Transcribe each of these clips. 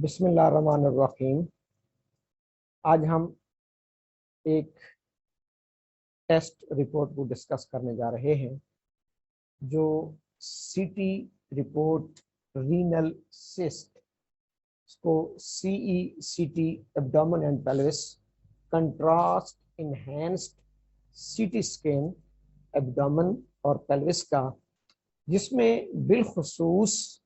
बिस्मिल्लाहिर्रहमानिर्रहीम। आज हम एक टेस्ट रिपोर्ट को डिस्कस करने जा रहे हैं जो सीटी रिपोर्ट रीनल सिस्ट को CECT abdomen and pelvis contrast enhanced CT scan abdomen और पेल्विस का, जिसमें बिलखुसूस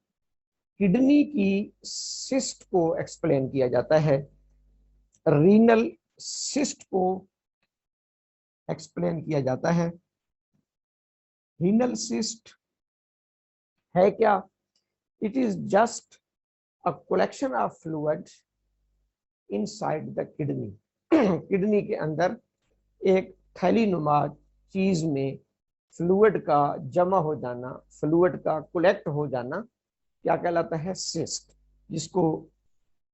किडनी की सिस्ट को एक्सप्लेन किया जाता है, रीनल सिस्ट को एक्सप्लेन किया जाता है। रीनल सिस्ट है क्या? It is just a collection of fluid inside the kidney. Kidney के अंदर एक थैली नुमा चीज में फ्लूइड का जमा हो जाना, फ्लूइड का कलेक्ट हो जाना क्या कहलाता है? सिस्ट, जिसको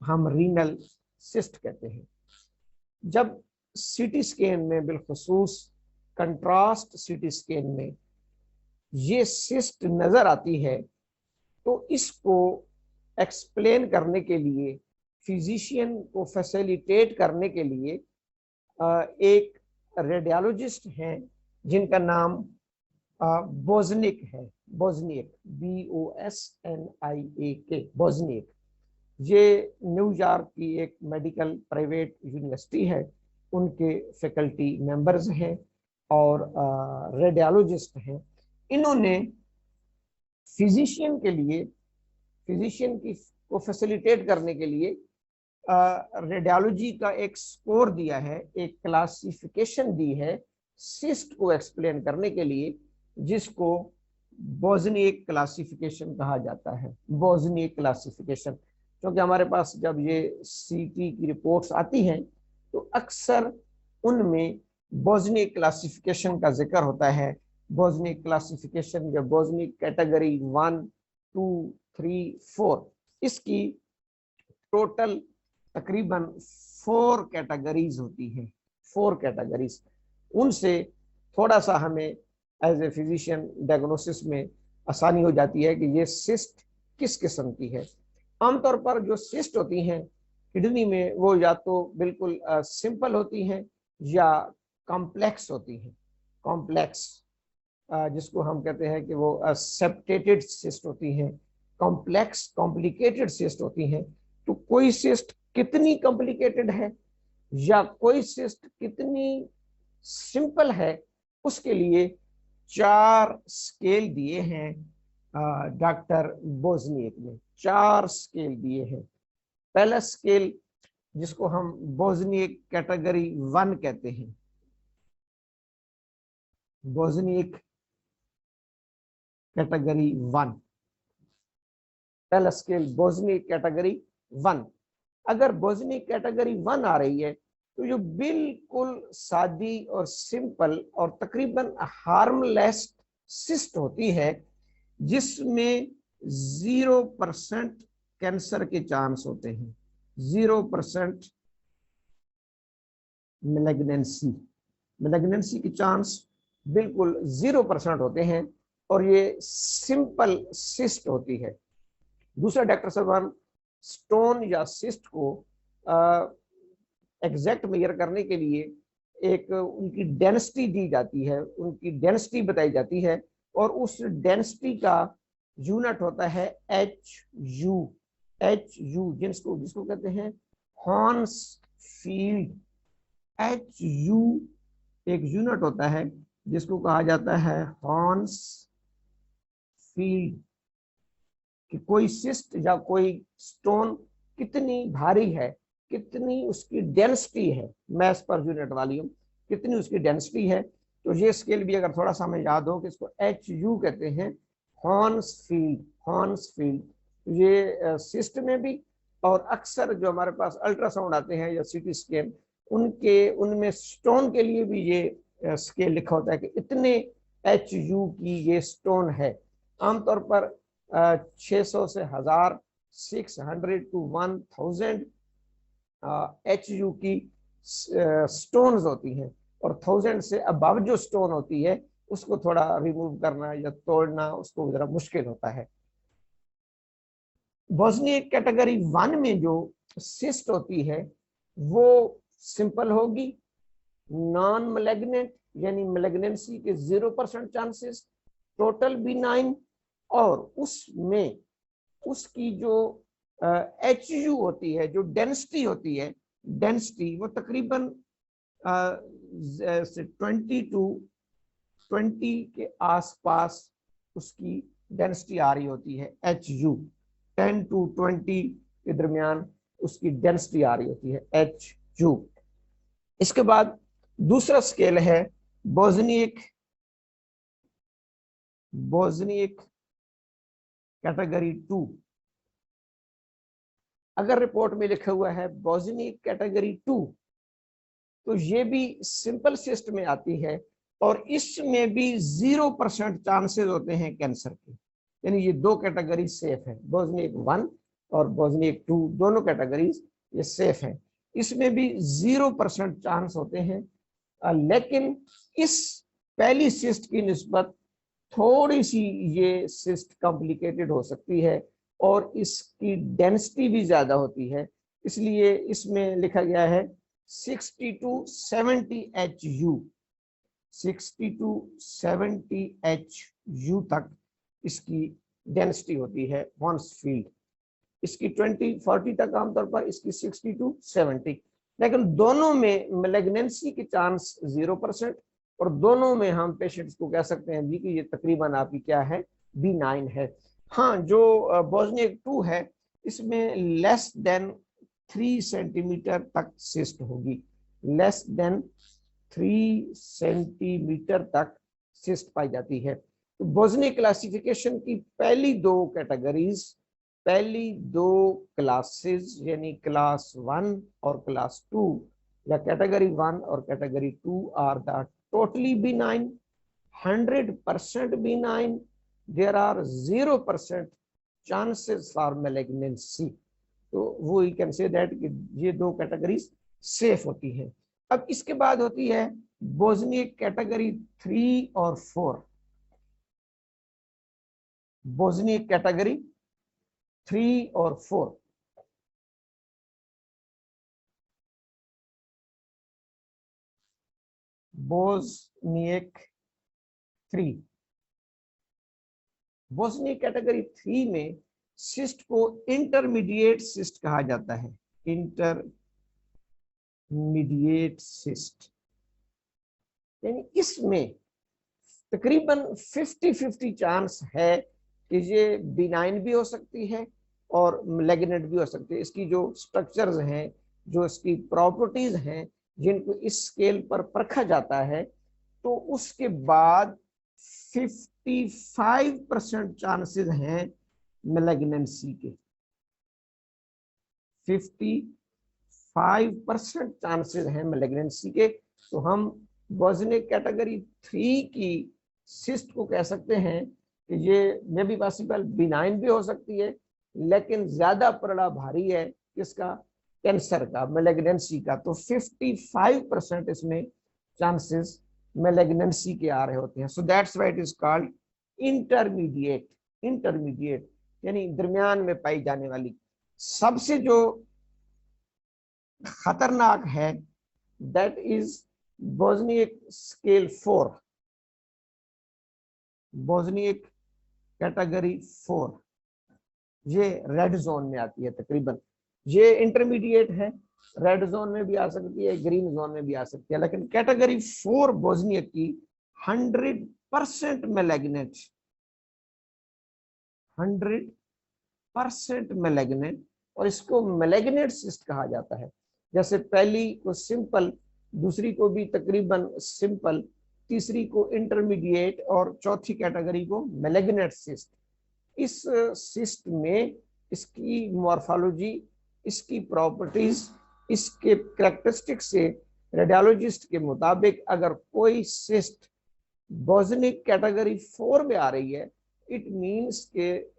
हम रीनल सिस्ट कहते हैं। जब सीटी स्कैन में, बिलखुसूस कंट्रास्ट सीटी स्कैन में ये सिस्ट नजर आती है, तो इसको एक्सप्लेन करने के लिए, फिजिशियन को फैसिलिटेट करने के लिए एक रेडियोलॉजिस्ट हैं जिनका नाम बोजनिक है। बोजनिक, BOSNIAK, बोजनिक। ये न्यूयॉर्क की एक मेडिकल प्राइवेट यूनिवर्सिटी है, उनके फैकल्टी मेंबर्स हैं और रेडियोलॉजिस्ट हैं। इन्होंने फिजिशियन के लिए, फिजिशियन की को फैसिलिटेट करने के लिए रेडियोलॉजी का एक स्कोर दिया है, एक क्लासिफिकेशन दी है सिस्ट को एक्सप्लेन करने के लिए, जिसको बोजनिक क्लासिफिकेशन कहा जाता है। बोजनिक क्लासिफिकेशन, क्योंकि हमारे पास जब ये सीटी की रिपोर्ट्स आती हैं तो अक्सर उनमें बोजनिक क्लासिफिकेशन का जिक्र होता है। बोजनिक क्लासिफिकेशन या बोजनिक कैटेगरी 1, 2, 3, 4, इसकी टोटल तकरीबन 4 कैटेगरीज होती हैं। 4 कैटेगरीज, उनसे थोड़ा सा हमें एज ए फिजिशियन डायग्नोसिस में आसानी हो जाती है कि ये सिस्ट किस किस्म की है। आमतौर पर जो सिस्ट होती हैं किडनी में, वो या तो बिल्कुल सिंपल होती हैं या कॉम्प्लेक्स होती हैं। कॉम्प्लेक्स, जिसको हम कहते हैं कि वो सेप्टेटेड सिस्ट होती हैं। कॉम्प्लेक्स, कॉम्प्लिकेटेड सिस्ट होती हैं। तो कोई सिस्ट कितनी कॉम्प्लिकेटेड है या कोई सिस्ट कितनी सिंपल है, उसके लिए 4 स्केल दिए हैं डॉक्टर बोजनिक ने। 4 स्केल दिए हैं। पहला स्केल, जिसको हम बोजनिक कैटेगरी 1 कहते हैं, बोजनिक कैटेगरी 1, पहला स्केल बोजनिक कैटेगरी 1। अगर बोजनिक कैटेगरी 1 आ रही है तो जो बिल्कुल सादी और सिंपल और तकरीबन हार्मलेस सिस्ट होती है, जिसमें 0% कैंसर के चांस होते हैं, 0% मैलिग्नेंसी के चांस बिल्कुल 0% होते हैं, और ये सिंपल सिस्ट होती है। दूसरा, डॉक्टर साहब स्टोन या सिस्ट को एग्जैक्ट मेजर करने के लिए एक उनकी डेंसिटी दी जाती है, उनकी डेंसिटी बताई जाती है, और उस डेंसिटी का यूनिट होता है HU। जिसको कहते हैं हॉर्न्सफील्ड। HU एक यूनिट होता है जिसको कहा जाता है हॉर्न्सफील्ड, कि कोई सिस्ट या कोई स्टोन कितनी भारी है, कितनी उसकी डेंसिटी है, मैस पर यूनिट वॉल्यूम, कितनी उसकी डेंसिटी है। तो ये स्केल भी अगर थोड़ा सा हमें याद हो कि इसको HU कहते हैं, हॉर्न्सफील्ड। हॉर्न्सफील्ड ये सिस्ट में भी, और अक्सर जो हमारे पास अल्ट्रासाउंड आते हैं या सीटी स्कैन, उनमें स्टोन के लिए भी ये स्केल लिखा होता है कि इतने HU की ये स्टोन है। आमतौर पर 600 से 1000, 600 to 1000 HU की स्टोन्स होती हैं, और 1000 से अबव जो स्टोन होती है उसको थोड़ा रिमूव करना या तोड़ना उसको जरा मुश्किल होता है। बोजनिक कैटेगरी 1 में जो सिस्ट होती है वो सिंपल होगी, नॉन मैलिग्नेंट यानी मैलिग्नेंसी के 0% चांसेस, टोटल बिनाइन, और उसमें उसकी जो HU होती है, जो डेंसिटी होती है, डेंसिटी वो तकरीबन 20 के आसपास उसकी डेंसिटी आ रही होती है। HU 10 to 20 के दरमियान उसकी डेंसिटी आ रही होती है, HU। इसके बाद दूसरा स्केल है बोजनिक कैटेगरी 2। अगर रिपोर्ट में लिखा हुआ है बोजनिक कैटेगरी 2 तो ये भी सिंपल सिस्ट में आती है और इसमें भी 0% चांसेस होते हैं कैंसर के। यानी ये दो कैटेगरी सेफ है, बोजनिक 1 और बोजनिक 2 दोनों कैटेगरीज ये सेफ है। इसमें भी 0% चांस होते हैं, लेकिन इस पहली सिस्ट की निस्बत थोड़ी सी ये सिस्ट कॉम्प्लिकेटेड हो सकती है और इसकी डेंसिटी भी ज्यादा होती है, इसलिए इसमें लिखा गया है 60 to 70 HU, 60 to 70 HU तक इसकी डेंसिटी होती है हॉर्न्सफील्ड। इसकी 20-40 तक आमतौर पर, इसकी 60 to 70। लेकिन दोनों में मैलिग्नेंसी के चांस 0% और दोनों में हम पेशेंट्स को कह सकते हैं कि ये तकरीबन आपकी क्या है, B9 है। हाँ, जो बोजनिक 2 है इसमें लेस देन 3 सेंटीमीटर तक सिस्ट होगी, लेस देन 3 सेंटीमीटर तक सिस्ट पाई जाती है। तो बोजनिक क्लासिफिकेशन की पहली दो क्लासेस यानी क्लास 1 और क्लास 2 या कैटेगरी 1 और category 2 are the totally B9, 100% B9, there are 0% chances for malignancy. तो वो यू कैन से दैट कि ये दो कैटेगरीज सेफ होती हैं। अब इसके बाद होती है बोजनिक कैटेगरी 3 और 4। बोजनिक कैटेगरी 3 और 4, बोजनिक 3, बोजनिक कैटेगरी 3 में सिस्ट को इंटरमीडिएट सिस्ट कहा जाता है, इंटरमीडिएट सिस्ट। यानी इसमें तकरीबन 50-50 चांस है कि ये B9 भी हो सकती है और मैलिग्नेंट भी हो सकती है। इसकी जो स्ट्रक्चर्स हैं, जो इसकी प्रॉपर्टीज हैं, जिनको इस स्केल पर परखा जाता है, तो उसके बाद 55% चांसेस हैं मैलिग्नेंसी के, 55% चांसेस हैं मैलिग्नेंसी के। तो हम बोजनिक कैटेगरी 3 की सिस्ट को कह सकते हैं कि ये मे बी पॉसिबल B9 भी हो सकती है, लेकिन ज्यादा पलड़ा भारी है किसका, कैंसर का, मैलिग्नेंसी का। तो 55% इसमें चांसेस मैलिग्नेंसी के आ रहे होते हैं। So that's why it is called intermediate. Intermediate यानी दरमियान में पाई जाने वाली। सबसे जो खतरनाक है दैट इज बोजनिक स्केल 4, बोजनिक कैटेगरी 4। ये रेड जोन में आती है तकरीबन। ये इंटरमीडिएट है, रेड जोन में भी आ सकती है, ग्रीन जोन में भी आ सकती है, लेकिन कैटेगरी 4 बोजनिक की 100% मैलिग्नेंट, 100% मैलिग्नेंट, और इसको मैलिग्नेंट सिस्ट कहा जाता है। जैसे पहली को सिंपल, दूसरी को भी तकरीबन सिंपल, तीसरी को इंटरमीडिएट और चौथी कैटेगरी को मैलिग्नेंट सिस्ट। इस सिस्ट में इसकी मॉर्फोलॉजी, इसकी प्रॉपर्टीज, इसके कैरेक्टरिस्टिक से रेडियोलॉजिस्ट के मुताबिक अगर कोई सिस्ट बोजनिक कैटेगरी 4 में आ रही है, इट मींस के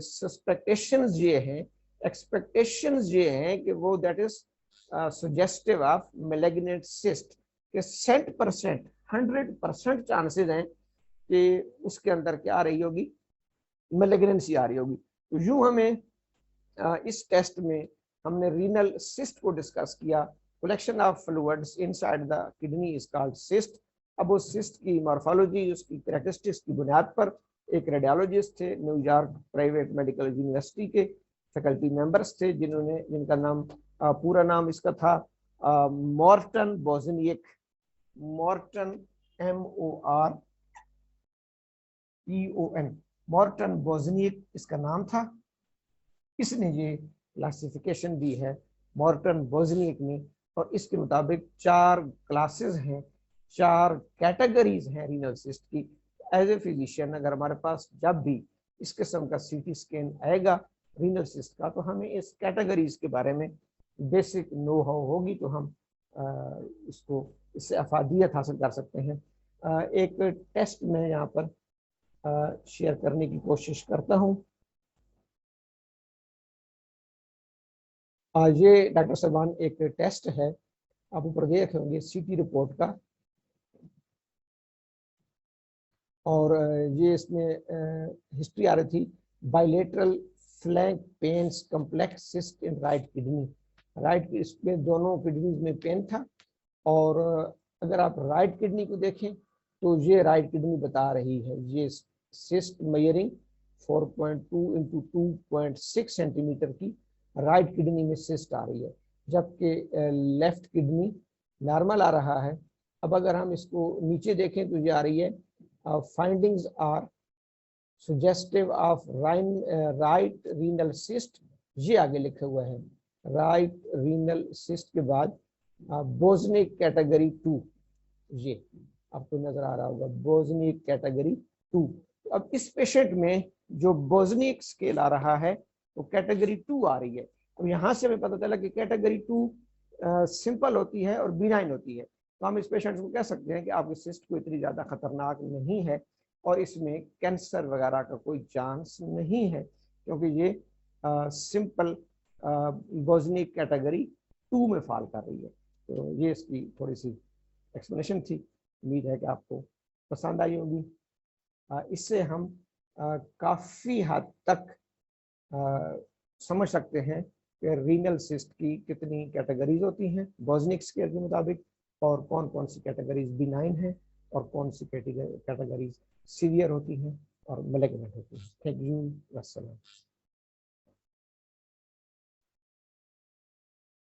सस्पेक्टेशंस ये हैं, एक्सपेक्टेशंस ये हैं कि वो that is suggestive of malignant cyst के 100% चांसेस हैं कि उसके अंदर क्या आ रही होगी, मैलिग्नेंसी आ रही होगी। तो यूं हमें इस टेस्ट में हमने रीनल सिस्ट को डिस्कस किया। Collection of fluids inside the kidney is called cyst. अब उस सिस्ट की मॉर्फोलॉजी, उसकी कैरेक्टरिस्टिक्स की बुनियाद पर एक रेडियोलॉजिस्ट थे, न्यूयॉर्क प्राइवेट मेडिकल यूनिवर्सिटी के फैकल्टी मेंबर्स थे, जिनका नाम पूरा नाम इसका था मॉर्टन बोजनियक। मॉर्टन MORTEN, मॉर्टन बोजनियक इसका नाम था। इसने ये क्लासिफिकेशन दी है मॉर्टन बोजनियक ने, और इसके मुताबिक 4 क्लासेस हैं, 4 कैटेगरीज हैं रीनल सिस्ट की। एज ए फिजिशियन अगर हमारे पास जब भी इस किस्म का CT स्कैन आएगा रीनल सिस्ट का, तो हमें इस कैटेगरीज के बारे में बेसिक नो हाउ होगी, तो हम इसको इससे अफादियत हासिल कर सकते हैं। एक टेस्ट में यहाँ पर शेयर करने की कोशिश करता हूँ। ये डॉक्टर साहबान एक टेस्ट है, आप ऊपर देख होंगे CT रिपोर्ट का, और ये इसमें हिस्ट्री आ रही थी bilateral flank pains complex cyst in right kidney. Right, इसमें दोनों किडनीज में पेन था, और अगर आप राइट किडनी को देखें तो ये राइट किडनी बता रही है, ये सिस्ट मेजरिंग 4.2 इंटू 2.6 सेंटीमीटर की राइट किडनी में सिस्ट आ रही है, जबकि लेफ्ट किडनी नॉर्मल आ रहा है। अब अगर हम इसको नीचे देखें तो ये आ रही है findings are suggestive of right renal cyst। ये आगे लिखा हुआ है राइट रीनल सिस्ट के बाद बोजनिक कैटेगरी 2, ये आपको नजर आ रहा होगा बोजनिक कैटेगरी 2। अब इस पेशेंट में जो बोजनिक स्केल आ रहा है वो कैटेगरी 2 आ रही है। अब यहाँ से हमें पता चला कि कैटेगरी 2 सिंपल होती है और बिनाइन होती है, तो हम इस पेशेंट को कह सकते हैं कि आपकी सिस्ट को इतनी ज़्यादा खतरनाक नहीं है और इसमें कैंसर वगैरह का कोई चांस नहीं है, क्योंकि ये सिंपल बोजनिक कैटेगरी 2 में फॉल कर रही है। तो ये इसकी थोड़ी सी एक्सप्लेनेशन थी, उम्मीद है कि आपको पसंद आई होगी। इससे हम काफ़ी हद तक समझ सकते हैं कि रीनल सिस्ट की कितनी कैटेगरीज होती हैं बोजनिक स्केल के मुताबिक, और कौन कौन सी कैटेगरीज बिनाइन है और कौन सी कैटेगरीज सीवियर होती हैं और मैलिग्नेंट होती हैं। थैंक यू, अस्सलाम।